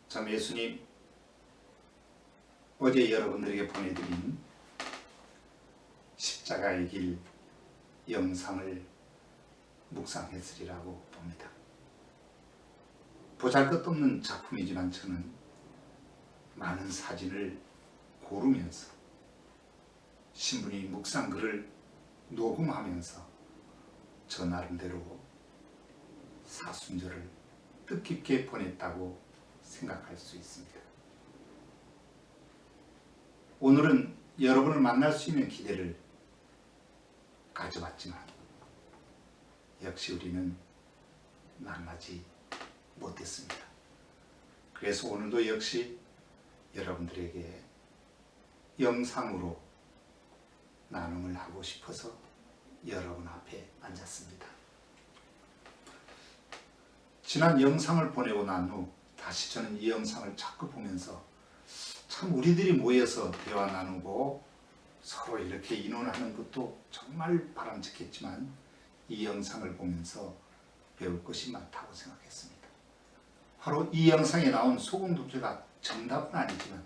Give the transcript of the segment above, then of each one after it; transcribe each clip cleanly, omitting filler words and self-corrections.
참 예수님 어제 여러분들에게 보내드린 십자가의 길 영상을 묵상했으리라고 봅니다. 보잘것없는 작품이지만 저는 많은 사진을 고르면서 신부님 묵상글을 녹음하면서 저 나름대로 사순절을 뜻깊게 보냈다고 생각할 수 있습니다. 오늘은 여러분을 만날 수 있는 기대를 가져봤지만 역시 우리는 만나지 못했습니다. 그래서 오늘도 역시 여러분들에게 영상으로 나눔을 하고 싶어서 여러분 앞에 앉았습니다. 지난 영상을 보내고 난 후 다시 저는 이 영상을 자꾸 보면서 참 우리들이 모여서 대화 나누고 서로 이렇게 인원하는 것도 정말 바람직했지만 이 영상을 보면서 배울 것이 많다고 생각했습니다. 바로 이 영상에 나온 소공동체가 정답은 아니지만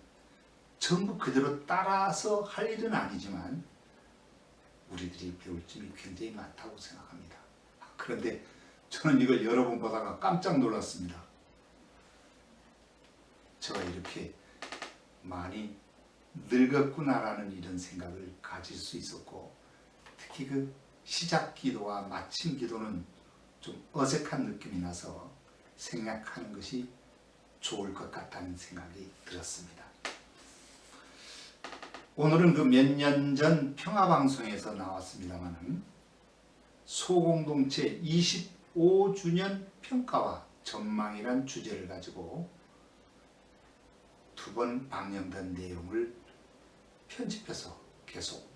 전부 그대로 따라서 할 일은 아니지만 우리들이 배울 점이 굉장히 많다고 생각합니다. 그런데 저는 이걸 여러 번 보다가 깜짝 놀랐습니다. 제가 이렇게 많이 늙었구나라는 이런 생각을 가질 수 있었고, 특히 그 시작 기도와 마침 기도는 좀 어색한 느낌이 나서 생략하는 것이 좋을 것 같다는 생각이 들었습니다. 오늘은 그 몇 년 전 평화방송에서 나왔습니다마는 소공동체 25주년 평가와 전망이란 주제를 가지고 두 번 방영된 내용을 편집해서 계속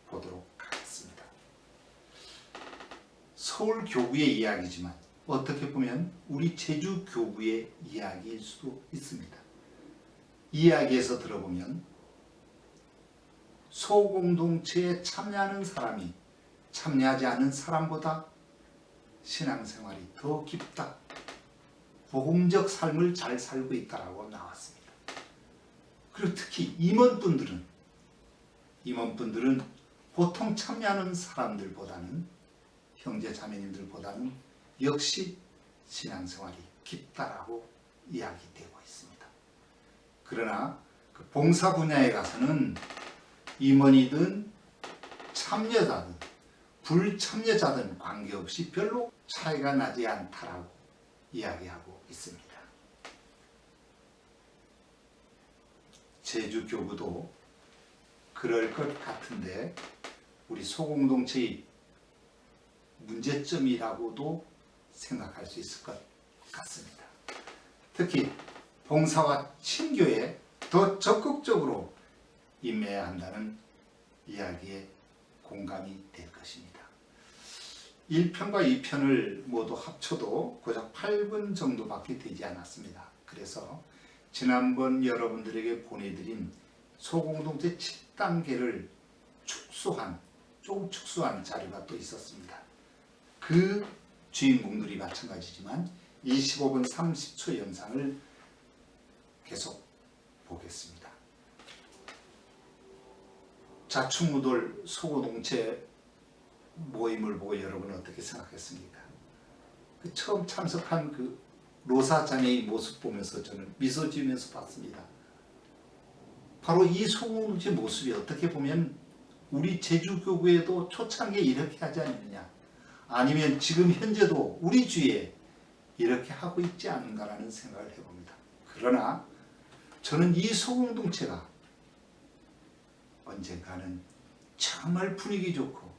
보도록 하겠습니다. 서울 교구의 이야기지만 어떻게 보면 우리 제주 교구의 이야기일 수도 있습니다. 이야기에서 들어보면 소공동체에 참여하는 사람이 참여하지 않은 사람보다 신앙생활이 더 깊다, 복음적 삶을 잘 살고 있다라고 나왔습니다. 그리고 특히 임원분들은 보통 참여하는 사람들보다는, 형제 자매님들보다는 역시 신앙생활이 깊다라고 이야기되고 있습니다. 그러나 그 봉사 분야에 가서는 임원이든 참여자든 불참여자든 관계없이 별로 차이가 나지 않다라고 이야기하고 있습니다. 제주 교구도 그럴 것 같은데 우리 소공동체의 문제점이라고도 생각할 수 있을 것 같습니다. 특히 봉사와 친교에 더 적극적으로 임해야 한다는 이야기에 공감이 될 것입니다. 1편과 2편을 모두 합쳐도 고작 8분 정도밖에 되지 않았습니다. 그래서 지난번 여러분들에게 보내드린 소공동체 7단계를 조금 축소한 자료가 또 있었습니다. 그 주인공들이 마찬가지지만 25분 30초 영상을 계속 보겠습니다. 자충우돌 소공동체 모임을 보고 여러분은 어떻게 생각했습니까? 그 처음 참석한 그 로사 자매의 모습 보면서 저는 미소 지으면서 봤습니다. 바로 이 소공동체 모습이 어떻게 보면 우리 제주교구에도 초창기에 이렇게 하지 않느냐, 아니면 지금 현재도 우리 주위에 이렇게 하고 있지 않은가라는 생각을 해봅니다. 그러나 저는 이 소공동체가 언젠가는 정말 분위기 좋고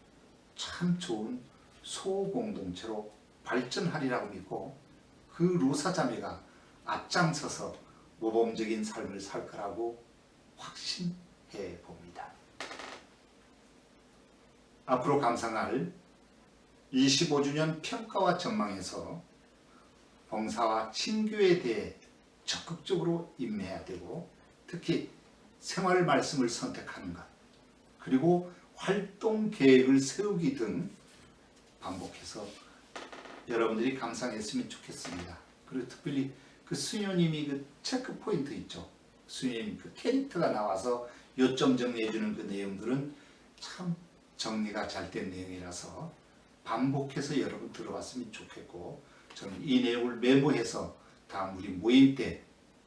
참 좋은 소공동체로 발전하리라고 믿고 그 로사 자매가 앞장서서 모범적인 삶을 살 거라고 확신해 봅니다. 앞으로 감상할 25주년 평가와 전망에서 봉사와 친교에 대해 적극적으로 임해야 되고, 특히 생활 말씀을 선택하는 것, 그리고 활동 계획을 세우기 등 반복해서 여러분들이 감상했으면 좋겠습니다. 그리고 특별히 그 수녀님이 그 체크 포인트 있죠. 수녀님 그 캐릭터가 나와서 요점 정리해주는 그 내용들은 참 정리가 잘 된 내용이라서 반복해서 여러분 들어봤으면 좋겠고, 저는 이 내용을 메모해서 다음 우리 모임 때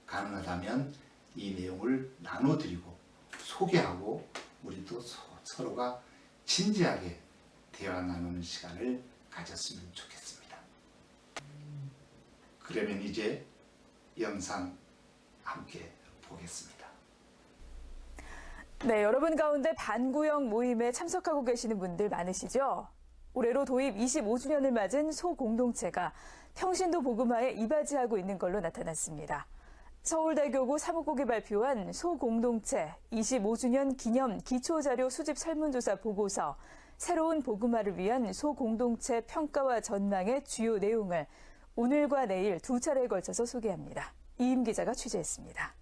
가능하다면 이 내용을 나눠드리고 소개하고 우리도 서로가 진지하게 대화 나누는 시간을 가졌으면 좋겠습니다. 그러면 이제 영상 함께 보겠습니다. 네, 여러분 가운데 반구역 모임에 참석하고 계시는 분들 많으시죠? 올해로 도입 25주년을 맞은 소공동체가 평신도 복음화에 이바지하고 있는 걸로 나타났습니다. 서울대교구 사무국이 발표한 소공동체 25주년 기념 기초자료 수집 설문조사 보고서, 새로운 복음화를 위한 소공동체 평가와 전망의 주요 내용을 오늘과 내일 두 차례에 걸쳐서 소개합니다. 이임 기자가 취재했습니다.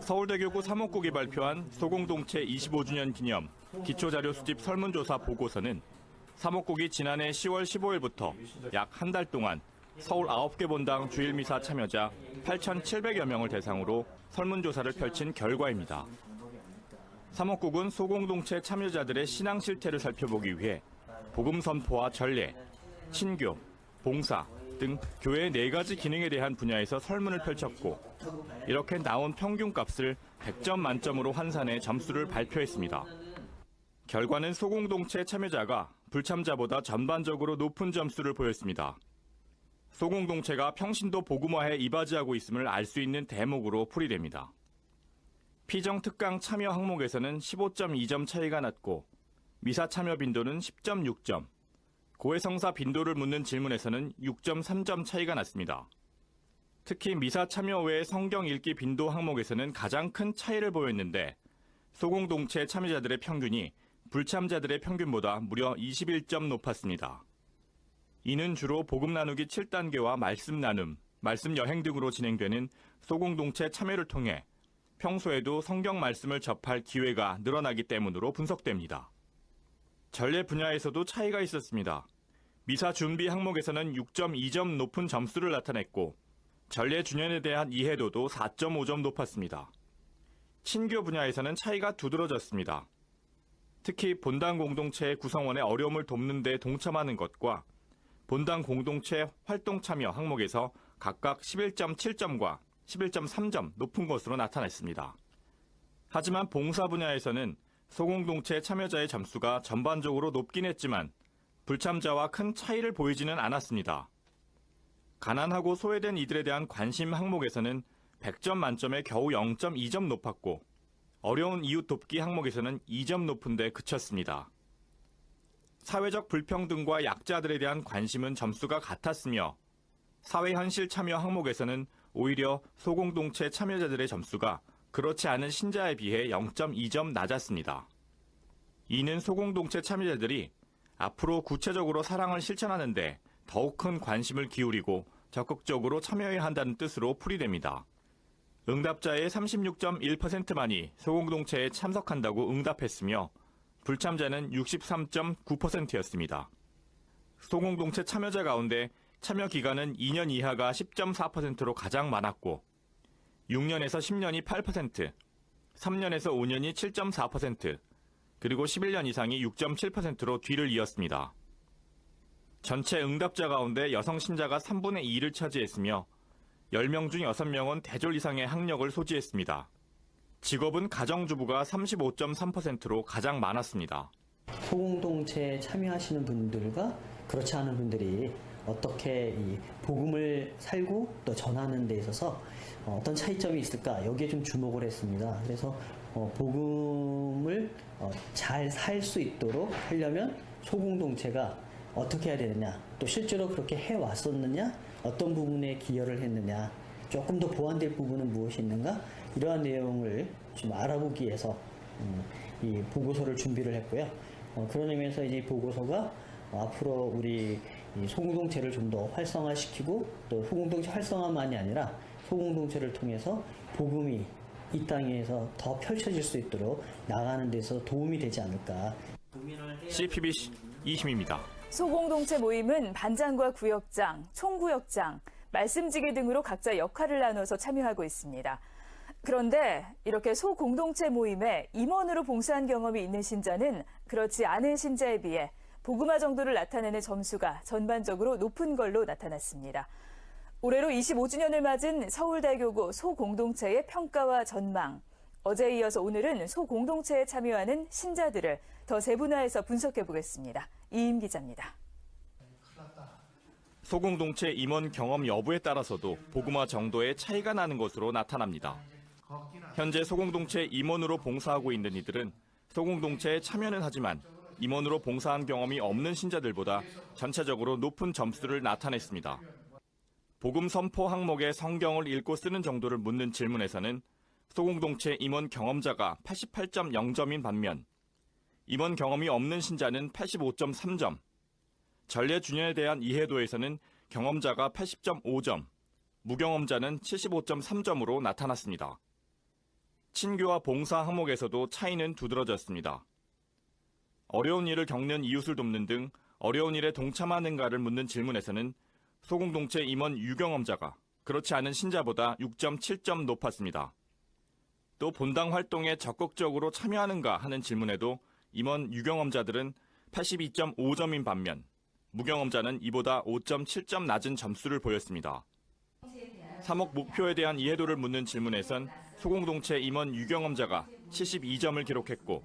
서울대교구 사무국이 발표한 소공동체 25주년 기념 기초자료 수집 설문조사 보고서는 사무국이 지난해 10월 15일부터 약 한 달 동안 서울 9개 본당 주일미사 참여자 8,700여 명을 대상으로 설문조사를 펼친 결과입니다. 사무국은 소공동체 참여자들의 신앙 실태를 살펴보기 위해 복음 선포와 전례, 친교, 봉사 등 교회의 4가지 기능에 대한 분야에서 설문을 펼쳤고, 이렇게 나온 평균값을 100점 만점으로 환산해 점수를 발표했습니다. 결과는 소공동체 참여자가 불참자보다 전반적으로 높은 점수를 보였습니다. 소공동체가 평신도 복음화에 이바지하고 있음을 알 수 있는 대목으로 풀이됩니다. 피정특강 참여 항목에서는 15.2점 차이가 났고, 미사 참여 빈도는 10.6점, 고해성사 빈도를 묻는 질문에서는 6.3점 차이가 났습니다. 특히 미사 참여 외의 성경 읽기 빈도 항목에서는 가장 큰 차이를 보였는데, 소공동체 참여자들의 평균이 불참자들의 평균보다 무려 21점 높았습니다. 이는 주로 복음 나누기 7단계와 말씀 나눔, 말씀 여행 등으로 진행되는 소공동체 참여를 통해 평소에도 성경 말씀을 접할 기회가 늘어나기 때문으로 분석됩니다. 전례 분야에서도 차이가 있었습니다. 미사 준비 항목에서는 6.2점 높은 점수를 나타냈고, 전례 주년에 대한 이해도도 4.5점 높았습니다. 친교 분야에서는 차이가 두드러졌습니다. 특히 본당 공동체의 구성원의 어려움을 돕는 데 동참하는 것과 본당 공동체 활동 참여 항목에서 각각 11.7점과 11.3점 높은 것으로 나타났습니다. 하지만 봉사 분야에서는 소공동체 참여자의 점수가 전반적으로 높긴 했지만 불참자와 큰 차이를 보이지는 않았습니다. 가난하고 소외된 이들에 대한 관심 항목에서는 100점 만점에 겨우 0.2점 높았고, 어려운 이웃 돕기 항목에서는 2점 높은 데 그쳤습니다. 사회적 불평등과 약자들에 대한 관심은 점수가 같았으며, 사회현실 참여 항목에서는 오히려 소공동체 참여자들의 점수가 그렇지 않은 신자에 비해 0.2점 낮았습니다. 이는 소공동체 참여자들이 앞으로 구체적으로 사랑을 실천하는 데 더욱 큰 관심을 기울이고 적극적으로 참여해야 한다는 뜻으로 풀이됩니다. 응답자의 36.1%만이 소공동체에 참석한다고 응답했으며, 불참자는 63.9%였습니다. 소공동체 참여자 가운데 참여 기간은 2년 이하가 10.4%로 가장 많았고, 6년에서 10년이 8%, 3년에서 5년이 7.4%, 그리고 11년 이상이 6.7%로 뒤를 이었습니다. 전체 응답자 가운데 여성 신자가 3분의 2를 차지했으며 10명 중 6명은 대졸 이상의 학력을 소지했습니다. 직업은 가정주부가 35.3%로 가장 많았습니다. 소공동체에 참여하시는 분들과 그렇지 않은 분들이 어떻게 이 복음을 살고 또 전하는 데 있어서 어떤 차이점이 있을까, 여기에 좀 주목을 했습니다. 그래서 복음을 잘 살 수 있도록 하려면 소공동체가 어떻게 해야 되느냐, 또 실제로 그렇게 해왔었느냐, 어떤 부분에 기여를 했느냐, 조금 더 보완될 부분은 무엇이 있는가, 이러한 내용을 좀 알아보기 위해서 이 보고서를 준비를 했고요. 그런 의미에서 이제 보고서가 앞으로 우리 이 소공동체를 좀 더 활성화시키고, 또 소공동체 활성화만이 아니라 소공동체를 통해서 복음이 이 땅에서 더 펼쳐질 수 있도록 나가는 데서 도움이 되지 않을까. CPBC 이심입니다. 소공동체 모임은 반장과 구역장, 총구역장, 말씀지기 등으로 각자 역할을 나눠서 참여하고 있습니다. 그런데 이렇게 소공동체 모임에 임원으로 봉사한 경험이 있는 신자는 그렇지 않은 신자에 비해 복음화 정도를 나타내는 점수가 전반적으로 높은 걸로 나타났습니다. 올해로 25주년을 맞은 서울대교구 소공동체의 평가와 전망. 어제에 이어서 오늘은 소공동체에 참여하는 신자들을 더 세분화해서 분석해 보겠습니다. 이임 기자입니다. 소공동체 임원 경험 여부에 따라서도 복음화 정도의 차이가 나는 것으로 나타납니다. 현재 소공동체 임원으로 봉사하고 있는 이들은 소공동체에 참여는 하지만 임원으로 봉사한 경험이 없는 신자들보다 전체적으로 높은 점수를 나타냈습니다. 복음 선포 항목에 성경을 읽고 쓰는 정도를 묻는 질문에서는 소공동체 임원 경험자가 88.0점인 반면 임원 경험이 없는 신자는 85.3점, 전례 준연에 대한 이해도에서는 경험자가 80.5점, 무경험자는 75.3점으로 나타났습니다. 친교와 봉사 항목에서도 차이는 두드러졌습니다. 어려운 일을 겪는 이웃을 돕는 등 어려운 일에 동참하는가를 묻는 질문에서는 소공동체 임원 유경험자가 그렇지 않은 신자보다 6.7점 높았습니다. 또 본당 활동에 적극적으로 참여하는가 하는 질문에도 임원 유경험자들은 82.5점인 반면 무경험자는 이보다 5.7점 낮은 점수를 보였습니다. 3억 목표에 대한 이해도를 묻는 질문에선 소공동체 임원 유경험자가 72점을 기록했고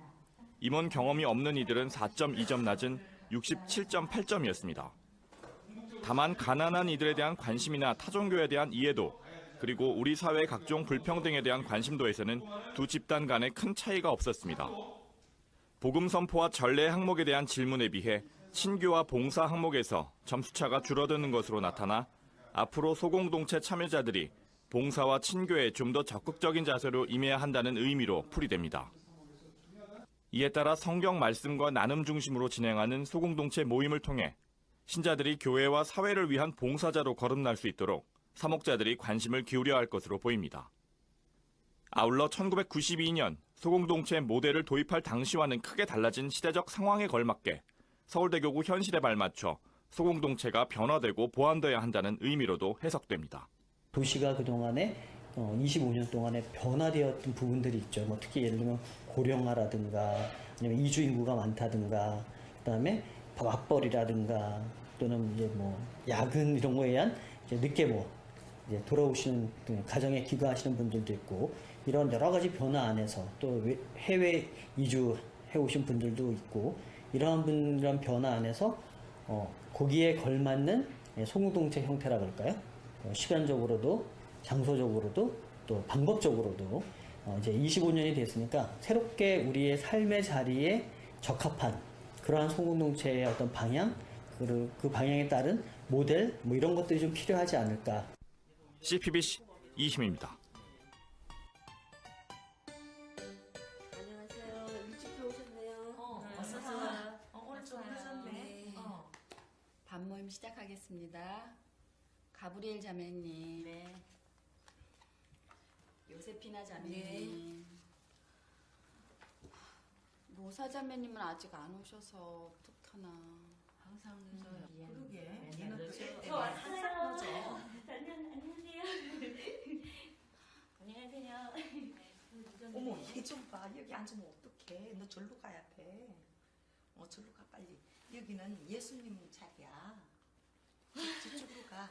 임원 경험이 없는 이들은 4.2점 낮은 67.8점이었습니다. 다만 가난한 이들에 대한 관심이나 타종교에 대한 이해도, 그리고 우리 사회의 각종 불평등에 대한 관심도에서는 두 집단 간에 큰 차이가 없었습니다. 복음 선포와 전례 항목에 대한 질문에 비해 친교와 봉사 항목에서 점수차가 줄어드는 것으로 나타나 앞으로 소공동체 참여자들이 봉사와 친교에 좀 더 적극적인 자세로 임해야 한다는 의미로 풀이됩니다. 이에 따라 성경 말씀과 나눔 중심으로 진행하는 소공동체 모임을 통해 신자들이 교회와 사회를 위한 봉사자로 거듭날 수 있도록 사목자들이 관심을 기울여야 할 것으로 보입니다. 아울러 1992년 소공동체 모델을 도입할 당시와는 크게 달라진 시대적 상황에 걸맞게 서울대교구 현실에 발맞춰 소공동체가 변화되고 보완돼야 한다는 의미로도 해석됩니다. 도시가 그동안에 25년 동안에 변화되었던 부분들이 있죠. 뭐 특히 예를 들면 고령화라든가 아니면 이주 인구가 많다든가 그다음에 맞벌이라든가 또는 이제 뭐 야근 이런 거에 의한 이제 늦게 이제 돌아오시는 가정에 귀가하시는 분들도 있고 이런 여러 가지 변화 안에서 또 해외 이주해 오신 분들도 있고 이런 변화 안에서 거기에 걸맞는 소공동체 형태라 그럴까요? 시간적으로도 장소적으로도 또 방법적으로도 이제 25년이 됐으니까 새롭게 우리의 삶의 자리에 적합한 그러한 소공동체의 어떤 방향, 그 방향에 따른 모델 뭐 이런 것들이 좀 필요하지 않을까. CPBC 이힘입니다. 안녕하세요. 일찍 들어오셨네요. 어서오세요. 오늘 좀 늦었네. 네. 밥 모임 시작하겠습니다. 가브리엘 자매님. 네. 요세피나 자매님. 로사 자매님은 아직 안 오셔서 어떡하나. 항상 늦어요. 그러게. 맨날 니는 늦어요. 늦어. 항상 늦어. 안녕하세요. 안녕하세요. 어머, 얘 좀 봐. 여기 앉으면 어떡해. 너 절로 가야 돼. 절로 가 빨리. 여기는 예수님 자리야. 저쪽으로 가.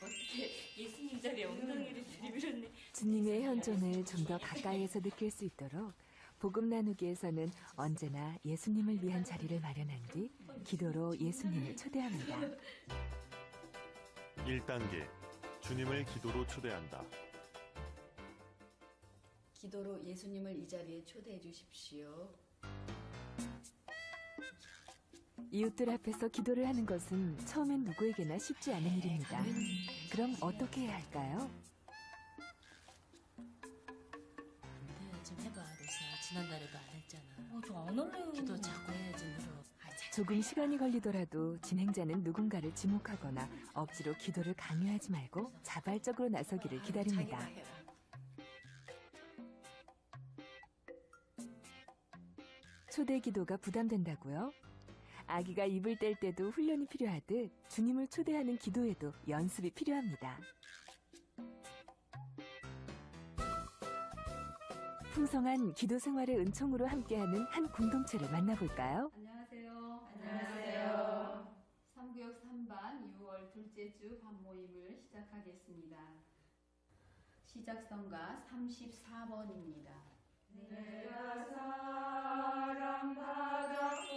어떻게 예수님 자리에 엉덩이를 들이밀었네. 주님의 현존을 좀 더 가까이에서 느낄 수 있도록 복음 나누기에서는 언제나 예수님을 위한 자리를 마련한 뒤 기도로 예수님을 초대합니다. 1단계 주님을 기도로 초대한다. 기도로 예수님을 이 자리에 초대해 주십시오. 이웃들 앞에서 기도를 하는 것은 처음엔 누구에게나 쉽지 않은 일입니다. 그럼 어떻게 해야 할까요? 네, 좀 해봐, 로시야. 지난달에도 안 했잖아. 저안 할래요. 기도 자꾸 해야지, 늘어. 조금 시간이 걸리더라도 진행자는 누군가를 지목하거나 억지로 기도를 강요하지 말고 자발적으로 나서기를 기다립니다. 자기가 해라. 초대 기도가 부담된다고요? 아기가 입을 뗄 때도 훈련이 필요하듯 주님을 초대하는 기도에도 연습이 필요합니다. 풍성한 기도 생활의 은총으로 함께하는 한 공동체를 만나볼까요? 안녕하세요. 안녕하세요. 3구역 3반 6월 둘째 주 밤모임을 시작하겠습니다. 시작성가 34번입니다. 내가 사랑받았고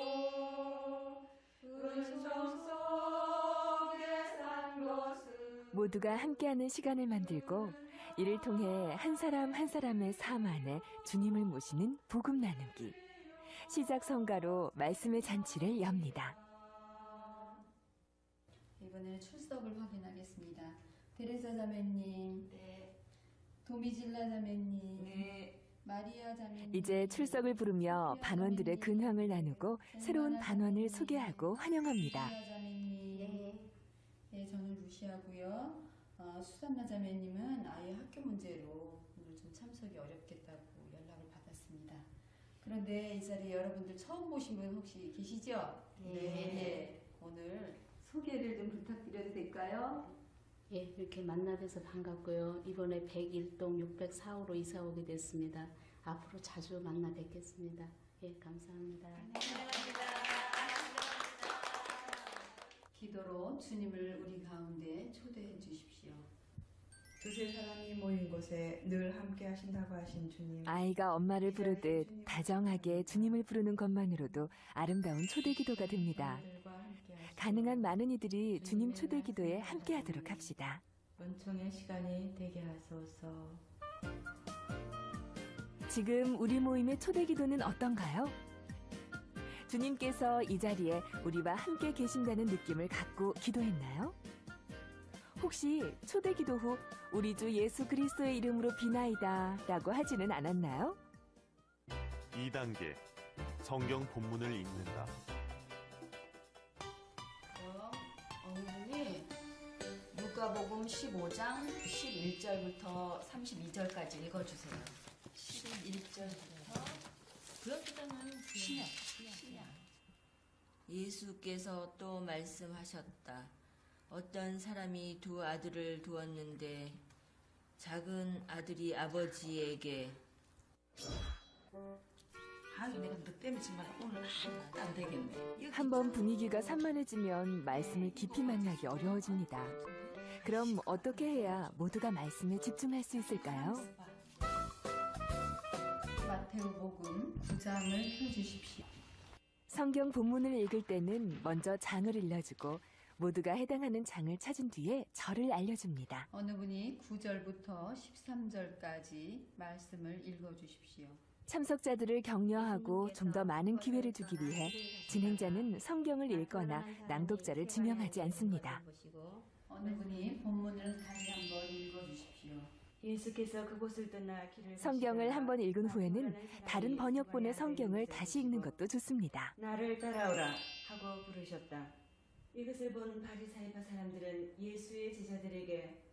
은총 속에 산 것은 모두가 함께하는 시간을 만들고 이를 통해 한 사람 한 사람의 삶 안에 주님을 모시는 복음 나누기. 시작 성가로 말씀의 잔치를 엽니다. 이번에는 출석을 확인하겠습니다. 테레사 자매님, 도미질라 자매님, 마리아 자매님. 이제 출석을 부르며 반원들의 근황을 나누고 새로운 반원을 소개하고 환영합니다. 루시아 자매님, 네, 저는 루시아고요. 수산나 자매님은 아이 학교 문제로 오늘 좀 참석이 어렵겠다고 연락을 받았습니다. 그런데 이 자리에 여러분들 처음 보신 분 혹시 계시죠? 네. 오늘 소개를 좀 부탁드려도 될까요? 예, 이렇게 만나뵈서 반갑고요. 이번에 101동 604호로 이사 오게 됐습니다. 앞으로 자주 만나 뵙겠습니다. 예, 감사합니다. 기도로 주님을 우리 가운데 초대해 주십시오. 두세 사람이 모인 곳에 늘 함께 하신다고 하신 주님. 아이가 엄마를 부르듯 다정하게 주님을 부르는 것만으로도 아름다운 초대 기도가 됩니다. 가능한 많은 이들이 주님 초대 기도에 함께하도록 합시다. 은총의 시간이 되게 하소서. 지금 우리 모임의 초대 기도는 어떤가요? 주님께서 이 자리에 우리와 함께 계신다는 느낌을 갖고 기도했나요? 혹시 초대 기도 후 우리 주 예수 그리스도의 이름으로 비나이다 라고 하지는 않았나요? 2단계 성경 본문을 읽는다. 어느 분이 누가복음 15장 11절부터 32절까지 읽어주세요. 11절부터 구역기도는 신약. 예수께서 또 말씀하셨다. 어떤 사람이 두 아들을 두었는데 작은 아들이 아버지에게 내가 너 때문에 정말 오늘 하나도 안 되겠네. 한번 분위기가 산만해지면 말씀을 깊이 만나기 어려워집니다. 그럼 어떻게 해야 모두가 말씀에 집중할 수 있을까요? 마테오복음 9장을 펴주십시오. 성경 본문을 읽을 때는 먼저 장을 일러주고 모두가 해당하는 장을 찾은 뒤에 절을 알려줍니다. 어느 분이 9절부터 13절까지 말씀을 읽어주십시오. 참석자들을 격려하고 좀 더 많은 기회를 주기 위해 진행자는 성경을 읽거나 낭독자를 지명하지 않습니다. 어느 분이 본문을 다시 한번 읽어주십시오. 예수께서 그곳을 떠나 길을 성경을 한번 읽은 후에는 다른 번역본의 성경을 다시 읽는 것도 좋습니다. 나를 따라오라 하고 부르셨다. 이것을 본 바리사이파 사람들은 예수의 제자들에게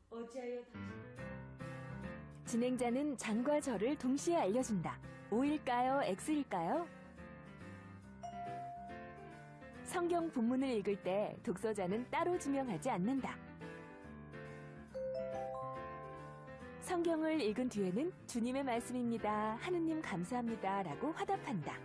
어찌하여 당신 진행자는 장과 절을 동시에 알려준다. O일까요? X일까요? 성경 본문을 읽을 때 독서자는 따로 지명하지 않는다. 성경을 읽은 뒤에는 주님의 말씀입니다. 하느님 감사합니다. 라고 화답한다.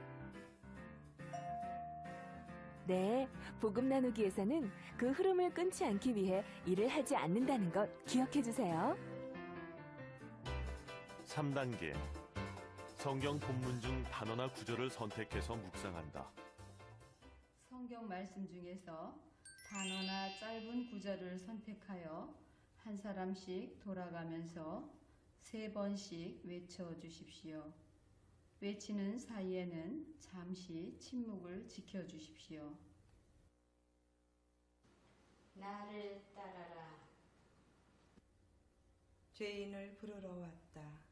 네, 복음 나누기에서는 그 흐름을 끊지 않기 위해 일을 하지 않는다는 것 기억해 주세요. 3단계 성경 본문 중 단어나 구절을 선택해서 묵상한다. 성경 말씀 중에서 단어나 짧은 구절을 선택하여 한 사람씩 돌아가면서 3번씩 외쳐주십시오. 외치는 사이에는 잠시 침묵을 지켜주십시오. 나를 따라라. 죄인을 부르러 왔다.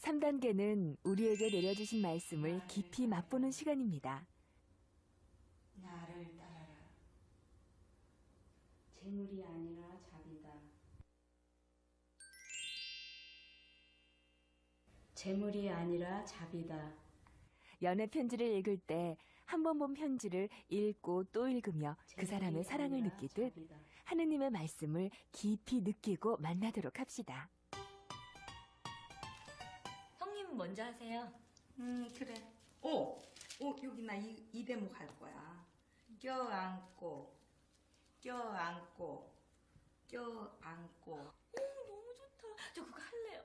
3단계는 우리에게 내려주신 말씀을 깊이 맛보는 시간입니다. 나를 따라라. 재물이 아니라 자비다. 재물이 아니라 자비다. 연애 편지를 읽을 때 한 번 본 편지를 읽고 또 읽으며 그 사람의 사랑을 느끼듯 하느님의 말씀을 깊이 느끼고 만나도록 합시다. 형님 먼저 하세요. 그래. 여기 나 이 대목 할 거야. 껴안고, 껴안고, 껴안고. 너무 좋다. 저 그거 할래요.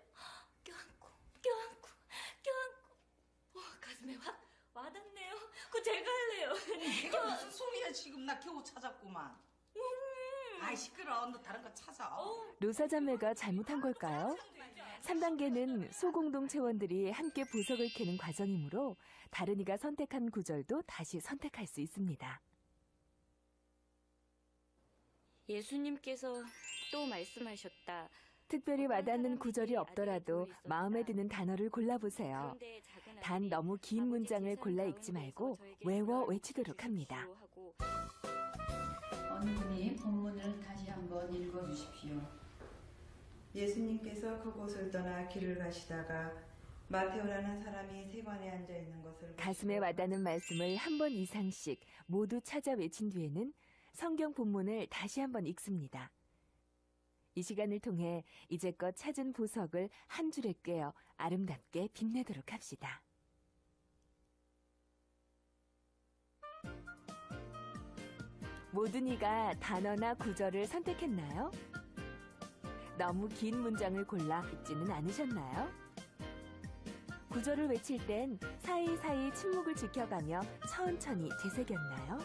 껴안고, 껴안고, 껴안고. 가슴에 확 와닿네요. 그거 제가 할래요. 이게 무슨 소리야 지금. 나 겨우 찾았구만. 아이 시끄러워. 너 다른 거 찾아. 노사자매가 잘못한 걸까요? 3단계는 소공동체원들이 함께 보석을 캐는 과정이므로 다른이가 선택한 구절도 다시 선택할 수 있습니다. 예수님께서 또 말씀하셨다. 특별히 와닿는 구절이 없더라도 마음에 드는 단어를 골라보세요. 단 너무 긴 문장을 골라 읽지 말고 외워 외치도록 합니다. 어느 분이 본문을 다시 한번 읽어주십시오. 예수님께서 그곳을 떠나 길을 가시다가 마테오라는 사람이 세관에 앉아 있는 것을 가슴에 와닿는 말씀을 한 번 이상씩 모두 찾아 외친 뒤에는 성경 본문을 다시 한번 읽습니다. 이 시간을 통해 이제껏 찾은 보석을 한 줄에 꿰어 아름답게 빛내도록 합시다. 모든 이가 단어나 구절을 선택했나요? 너무 긴 문장을 골라 읽지는 않으셨나요? 구절을 외칠 땐 사이사이 침묵을 지켜가며 천천히 되새겼나요?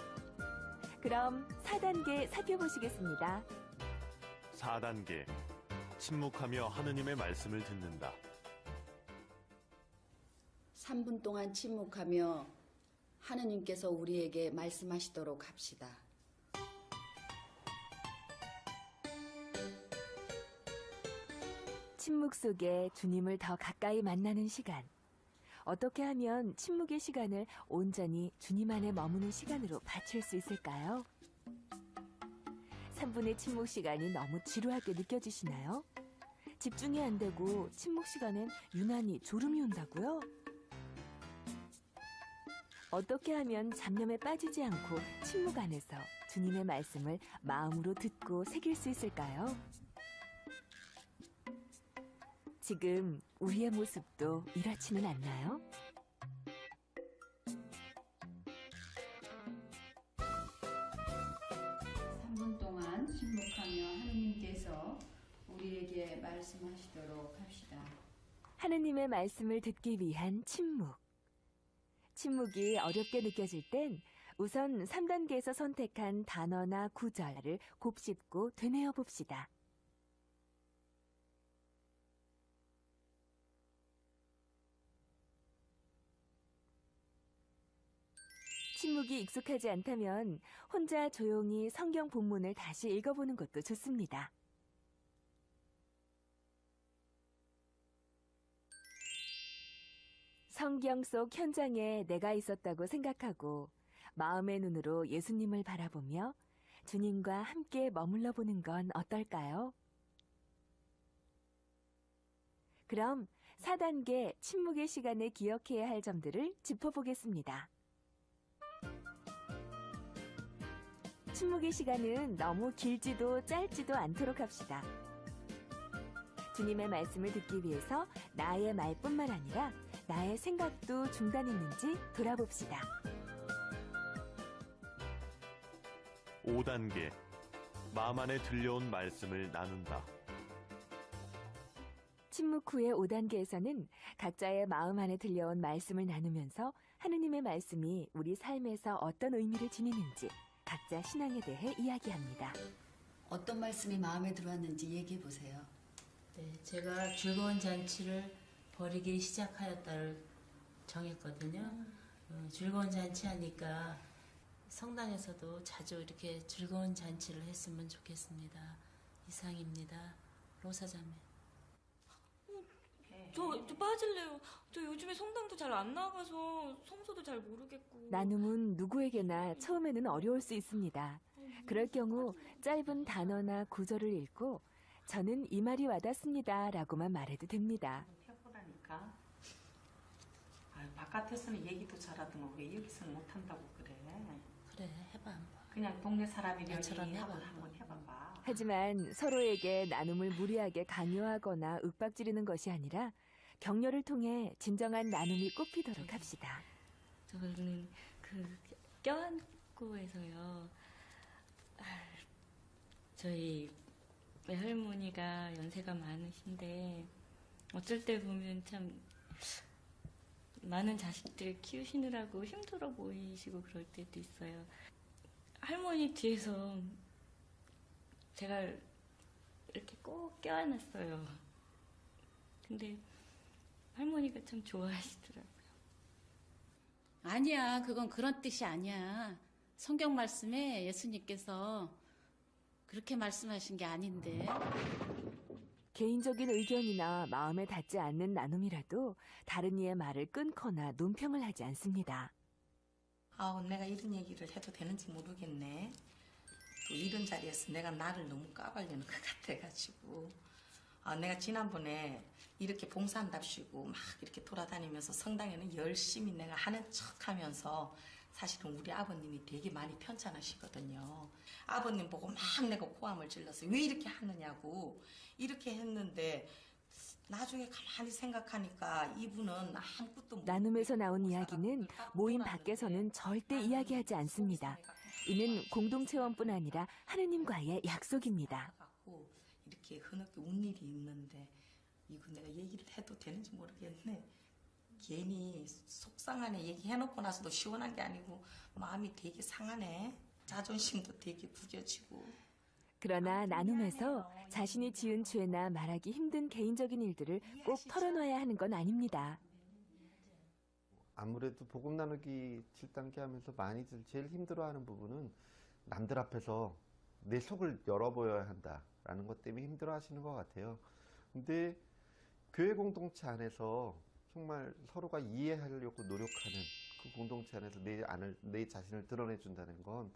그럼 4단계 살펴보시겠습니다. 4단계. 침묵하며 하느님의 말씀을 듣는다. 3분 동안 침묵하며 하느님께서 우리에게 말씀하시도록 합시다. 침묵 속에 주님을 더 가까이 만나는 시간. 어떻게 하면 침묵의 시간을 온전히 주님 안에 머무는 시간으로 바칠 수 있을까요? 3분의 침묵 시간이 너무 지루하게 느껴지시나요? 집중이 안 되고 침묵 시간엔 유난히 졸음이 온다고요? 어떻게 하면 잡념에 빠지지 않고 침묵 안에서 주님의 말씀을 마음으로 듣고 새길 수 있을까요? 지금 우리의 모습도 이렇지는 않나요? 침묵하며 하느님께서 우리에게 말씀하시도록 합시다. 하느님의 말씀을 듣기 위한 침묵. 침묵이 어렵게 느껴질 땐 우선 3단계에서 선택한 단어나 구절을 곱씹고 되뇌어 봅시다. 침묵이 익숙하지 않다면 혼자 조용히 성경 본문을 다시 읽어보는 것도 좋습니다. 성경 속 현장에 내가 있었다고 생각하고 마음의 눈으로 예수님을 바라보며 주님과 함께 머물러 보는 건 어떨까요? 그럼 4단계 침묵의 시간에 기억해야 할 점들을 짚어보겠습니다. 침묵의 시간은 너무 길지도 짧지도 않도록 합시다. 주님의 말씀을 듣기 위해서 나의 말뿐만 아니라 나의 생각도 중단했는지 돌아봅시다. 5단계. 마음 안에 들려온 말씀을 나눈다. 침묵 후의 5단계에서는 각자의 마음 안에 들려온 말씀을 나누면서 하느님의 말씀이 우리 삶에서 어떤 의미를 지니는지 각자 신앙에 대해 이야기합니다. 어떤 말씀이 마음에 들어왔는지 얘기해 보세요. 네, 제가 즐거운 잔치를 벌이기 시작하였다를 정했거든요. 즐거운 잔치 하니까 성당에서도 자주 이렇게 즐거운 잔치를 했으면 좋겠습니다. 이상입니다. 로사자매. 저 빠질래요. 저 요즘에 성당도 잘 안 나가서 성서도 잘 모르겠고. 나눔은 누구에게나 처음에는 어려울 수 있습니다. 그럴 경우 짧은 단어나 구절을 읽고 저는 이 말이 와닿습니다 라고만 말해도 됩니다. 해보라니까. 아유 바깥에서는 얘기도 잘하던 거 왜 여기서는 못한다고 그래? 그래, 해봐 한번. 그냥 동네 사람이랑 나처럼 얘기하고 해봐. 한번 해봐봐. 하지만 서로에게 나눔을 무리하게 강요하거나 윽박지르는 것이 아니라 격려를 통해 진정한 나눔이 꽃피도록 합시다. 저는 그 껴안고 해서요. 저희 외할머니가 연세가 많으신데 어쩔 때 보면 참 많은 자식들 키우시느라고 힘들어 보이시고 그럴 때도 있어요. 할머니 뒤에서 제가 이렇게 꼭 껴안았어요. 근데 할머니가 참 좋아하시더라고요. 아니야, 그건 그런 뜻이 아니야. 성경 말씀에 예수님께서 그렇게 말씀하신 게 아닌데. 개인적인 의견이나 마음에 닿지 않는 나눔이라도 다른 이의 말을 끊거나 논평을 하지 않습니다. 내가 이런 얘기를 해도 되는지 모르겠네. 또 이런 자리에서 내가 나를 너무 까발리는 것 같아가지고. 내가 지난번에 이렇게 봉사한답시고 막 이렇게 돌아다니면서 성당에는 열심히 내가 하는 척 하면서 사실은 우리 아버님이 되게 많이 편찮으시거든요. 아버님 보고 막 내가 고함을 질러서 왜 이렇게 하느냐고 이렇게 했는데 나중에 가만히 생각하니까 이분은 아무것도 나눔에서 나온 이야기는 모임 밖에서는 절대 이야기하지 않습니다. 이는 공동체원뿐 아니라 하느님과의 약속입니다. 이렇게 흐느끼 운 일이 있는데 이거 내가 얘기를 해도 되는지 모르겠네. 괜히 속상하네. 얘기해놓고 나서도 시원한 게 아니고 마음이 되게 상하네. 자존심도 되게 구겨지고. 그러나 나눔에서 자신이 지은 죄나 말하기 힘든 개인적인 일들을 꼭 털어놔야 하는 건 아닙니다. 아무래도 복음 나누기 7단계 하면서 많이들 제일 힘들어하는 부분은 남들 앞에서 내 속을 열어보여야 한다라는 것 때문에 힘들어하시는 것 같아요. 근데 교회 공동체 안에서 정말 서로가 이해하려고 노력하는 그 공동체 안에서 내 자신을 드러내준다는 건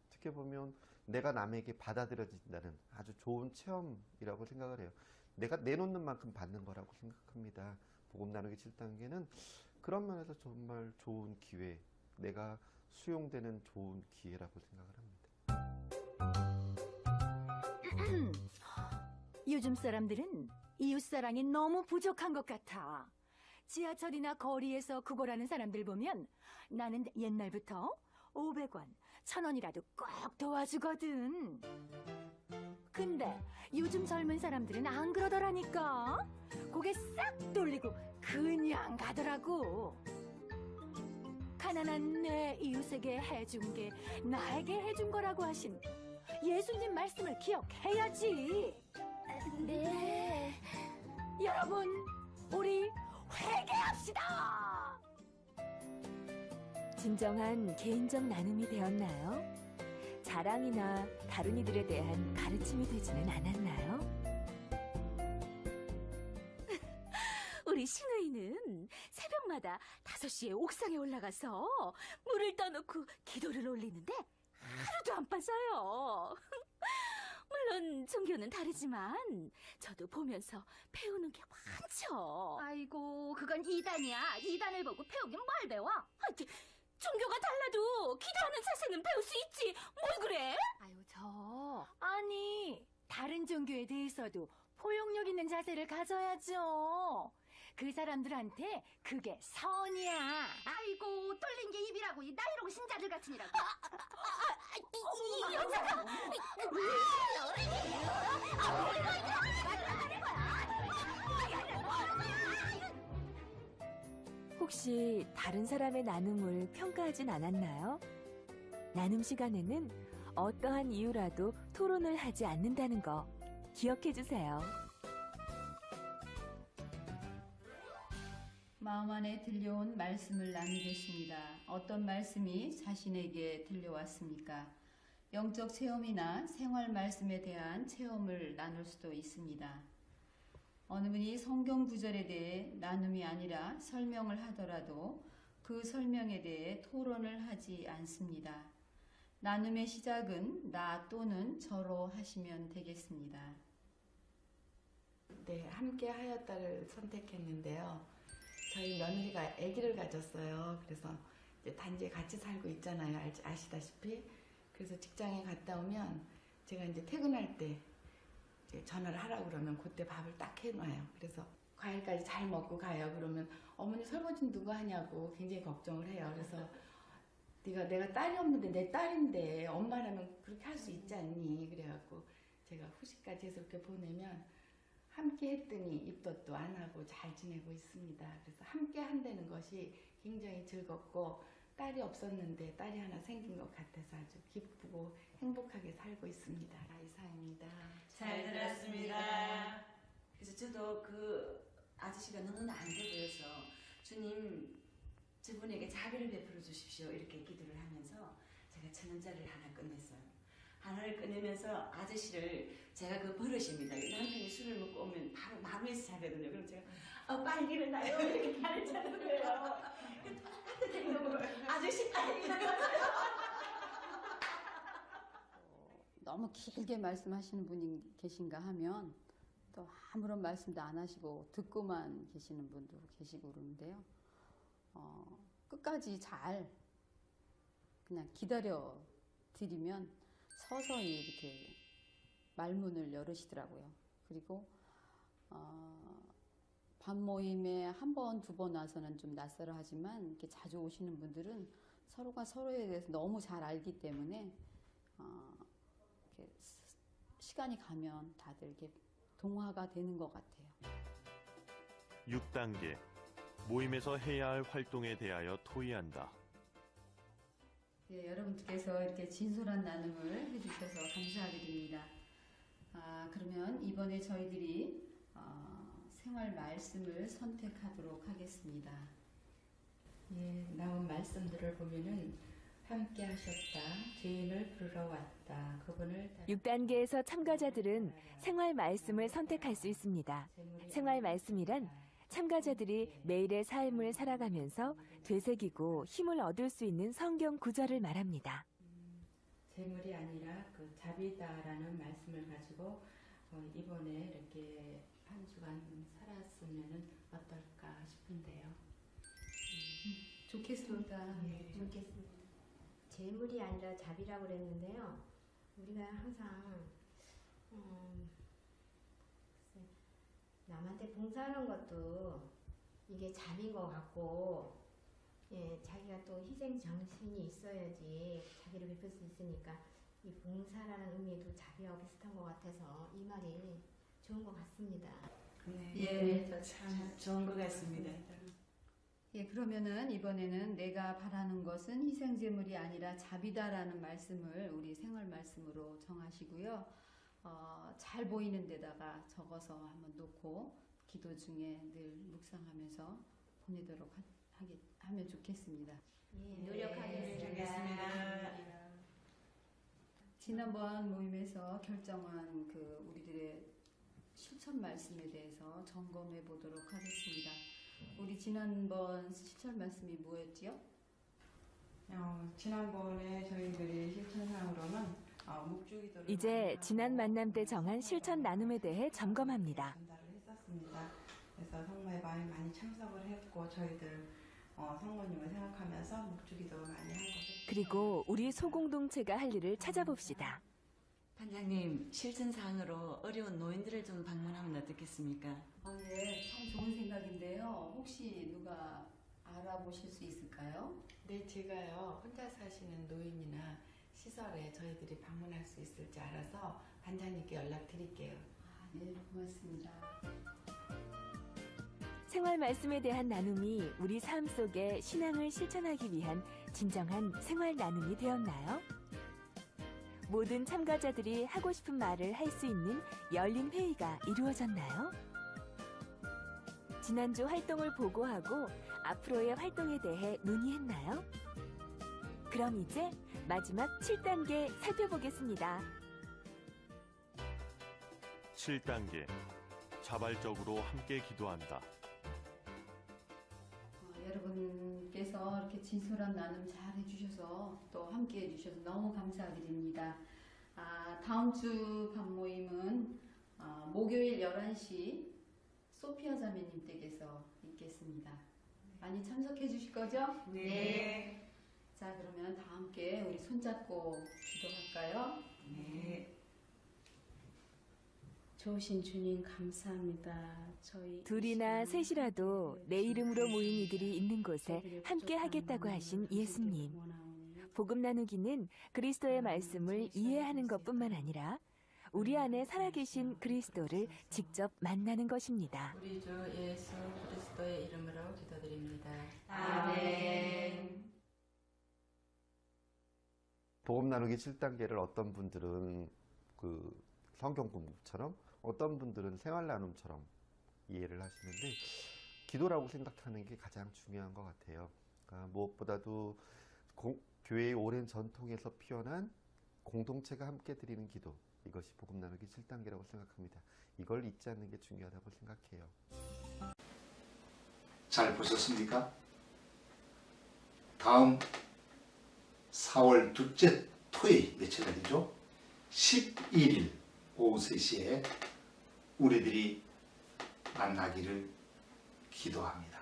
어떻게 보면 내가 남에게 받아들여진다는 아주 좋은 체험이라고 생각을 해요. 내가 내놓는 만큼 받는 거라고 생각합니다. 복음 나누기 7단계는 그런 면에서 정말 좋은 기회, 내가 수용되는 좋은 기회라고 생각을 합니다. 요즘 사람들은 이웃사랑이 너무 부족한 것 같아. 지하철이나 거리에서 구걸하는 사람들 보면 나는 옛날부터 500원, 1000원이라도 꼭 도와주거든. 근데 요즘 젊은 사람들은 안 그러더라니까. 고개 싹 돌리고 그냥 가더라고. 가난한 내 이웃에게 해준 게 나에게 해준 거라고 하신 예수님 말씀을 기억해야지. 네. 여러분, 우리 회개합시다. 진정한 개인적 나눔이 되었나요? 자랑이나 다른 이들에 대한 가르침이 되지는 않았나요? 우리 신우이는 새벽마다 5시에 옥상에 올라가서 물을 떠놓고 기도를 올리는데 하루도 안 빠져요. 물론 종교는 다르지만 저도 보면서 배우는 게 많죠. 아이고, 그건 이단이야. 이단을 보고 배우긴 뭘 배워? 종교가 달라도 기도하는 자세는 배울 수 있지. 뭘 그래? 아니, 다른 종교에 대해서도 포용력 있는 자세를 가져야죠. 그 사람들한테 그게 선이야. 아이고, 뚫린 게 입이라고, 이 나이로운 신자들 같으니라고. 이 여자가! 혹시 다른 사람의 나눔을 평가하진 않았나요? 나눔 시간에는 어떠한 이유라도 토론을 하지 않는다는 거 기억해 주세요. 마음 안에 들려온 말씀을 나누겠습니다. 어떤 말씀이 자신에게 들려왔습니까? 영적 체험이나 생활 말씀에 대한 체험을 나눌 수도 있습니다. 어느 분이 성경 구절에 대해 나눔이 아니라 설명을 하더라도 그 설명에 대해 토론을 하지 않습니다. 나눔의 시작은 나 또는 저로 하시면 되겠습니다. 네, 함께 하였다를 선택했는데요. 저희 며느리가 아기를 가졌어요. 그래서 이제 단지에 같이 살고 있잖아요. 아시다시피. 그래서 직장에 갔다 오면 제가 이제 퇴근할 때 이제 전화를 하라고 그러면 그때 밥을 딱 해놔요. 그래서 과일까지 잘 먹고 가요. 그러면 어머니 설거지는 누가 하냐고 굉장히 걱정을 해요. 그래서 내가 딸이 없는데 내 딸인데 엄마라면 그렇게 할 수 있지 않니? 그래갖고 제가 후식까지 해서 이렇게 보내면 함께 했더니 입덧도 안 하고 잘 지내고 있습니다. 그래서 함께 한다는 것이 굉장히 즐겁고 딸이 없었는데 딸이 하나 생긴 것 같아서 아주 기쁘고 행복하게 살고 있습니다. 이상입니다. 잘 들었습니다. 그래서 저도 그 아저씨가 너무나 안 돼 보여서 주님 저분에게 자비를 베풀어 주십시오 이렇게 기도를 하면서 제가 1,000원짜리를 하나 꺼냈어요. 하나를 꺼내면서 아저씨를 제가 그 버릇입니다. 남편이 술을 먹고 오면 바로 마루에서 자거든요. 그럼 제가 빨리 일어나요 이렇게 가르치는 거예요. 아저씨 빨리 일어나세요. 너무 길게 말씀하시는 분이 계신가 하면 또 아무런 말씀도 안 하시고 듣고만 계시는 분도 계시고 그러는데요. 끝까지 잘 그냥 기다려 드리면 서서히 이렇게 말문을 열으시더라고요. 그리고 반 모임에 한 번, 두 번 와서는 좀 낯설어 하지만 이렇게 자주 오시는 분들은 서로가 서로에 대해서 너무 잘 알기 때문에 이렇게 시간이 가면 다들 이렇게 동화가 되는 것 같아요. 6단계 모임에서 해야 할 활동에 대하여 토의한다. 네, 여러분께서 이렇게 진솔한 나눔을 해주셔서 감사드립니다. 그러면 이번에 저희들이 생활 말씀을 선택하도록 하겠습니다. 예, 나온 말씀들을 보면은 함께 하셨다, 죄인을 부르러 왔다, 그분을 6단계에서 참가자들은 생활 말씀을 선택할 수 있습니다. 생활 말씀이란 참가자들이 매일의 삶을 살아가면서 되새기고 힘을 얻을 수 있는 성경 구절을 말합니다. 재물이 아니라 그 자비다라는 말씀을 가지고 이번에 이렇게 한 주간 살았으면 어떨까 싶은데요. 좋겠습니다. 네, 좋겠습니다. 재물이 아니라 자비라고 그랬는데요. 우리가 항상 남한테 봉사하는 것도 이게 자비인 것 같고, 예, 자기가 또 희생 정신이 있어야지 자비를 베풀 수 있으니까 이 봉사라는 의미도 자비하고 비슷한 것 같아서 이 말이 좋은 것 같습니다. 네, 참 좋은 것 같습니다. 예, 그러면은 이번에는 내가 바라는 것은 희생제물이 아니라 자비다라는 말씀을 우리 생활 말씀으로 정하시고요. 잘 보이는 데다가 적어서 한번 놓고 기도 중에 늘 묵상하면서 보내도록 하면 좋겠습니다. 예, 노력하겠습니다. 지난번 모임에서 결정한 그 우리들의 실천 말씀에 대해서 점검해 보도록 하겠습니다. 우리 지난번 실천 말씀이 뭐였지요? 지난번에 저희들이 실천사항으로는 묵주기도를 이제 지난 만남 때 정한 실천 나눔에 대해 점검합니다. 전달을 했었습니다. 그래서 성모의 마음이 많이 참석을 했고 저희들 성모님을 생각하면서 묵주기도 많이 한 것을 그리고 우리 소공동체가 할 일을 찾아봅시다. 반장님, 실천사항으로 어려운 노인들을 좀 방문하면 어떻겠습니까? 예, 참 좋은 생각인데요. 혹시 누가 알아보실 수 있을까요? 네, 제가요 혼자 사시는 노인이나 시설에 저희들이 방문할 수 있을지 알아서 반장님께 연락드릴게요. 네, 고맙습니다. 생활 말씀에 대한 나눔이 우리 삶 속에 신앙을 실천하기 위한 진정한 생활 나눔이 되었나요? 모든 참가자들이 하고 싶은 말을 할 수 있는 열린 회의가 이루어졌나요? 지난주 활동을 보고하고 앞으로의 활동에 대해 논의했나요? 그럼 이제 마지막 7단계 살펴보겠습니다. 7단계 자발적으로 함께 기도한다. 여러분께서 이렇게 진솔한 나눔 잘 해주셔서 또 함께 해주셔서 너무 감사드립니다. 다음 주 밤모임은 목요일 11시 소피아 자매님 댁에서 있겠습니다. 많이 참석해 주실 거죠? 네. 자, 그러면 다 함께 우리 손잡고 기도할까요? 네. 좋으신 주님 감사합니다. 저희 둘이나 셋이라도 내 이름으로 모인 이들이 있는 곳에 함께 하겠다고 하신 예수님. 복음 나누기는 그리스도의 말씀을 이해하는 것뿐만 아니라 우리 안에 살아계신 그리스도를 직접 만나는 것입니다. 우리 주 예수 그리스도의 이름으로 기도드립니다. 아멘. 복음 나누기 7단계를 어떤 분들은 그 성경 공부처럼 어떤 분들은 생활 나눔처럼 이해를 하시는데 기도라고 생각하는 게 가장 중요한 것 같아요. 그러니까 무엇보다도 교회의 오랜 전통에서 피어난 공동체가 함께 드리는 기도, 이것이 복음 나누기 7단계라고 생각합니다. 이걸 잊지 않는 게 중요하다고 생각해요. 잘 보셨습니까? 다음 4월 둘째 토요일, 며칠 날이죠? 11일 오후 3시에 우리들이 만나기를 기도합니다.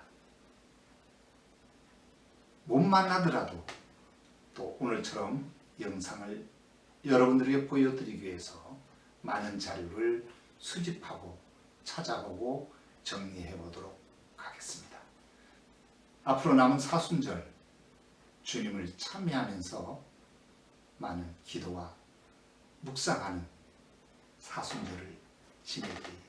못 만나더라도 또 오늘처럼 영상을 여러분들에게 보여드리기 위해서 많은 자료를 수집하고 찾아보고 정리해 보도록 하겠습니다. 앞으로 남은 사순절 주님을 참여하면서 많은 기도와 묵상하는 사순절을 지내기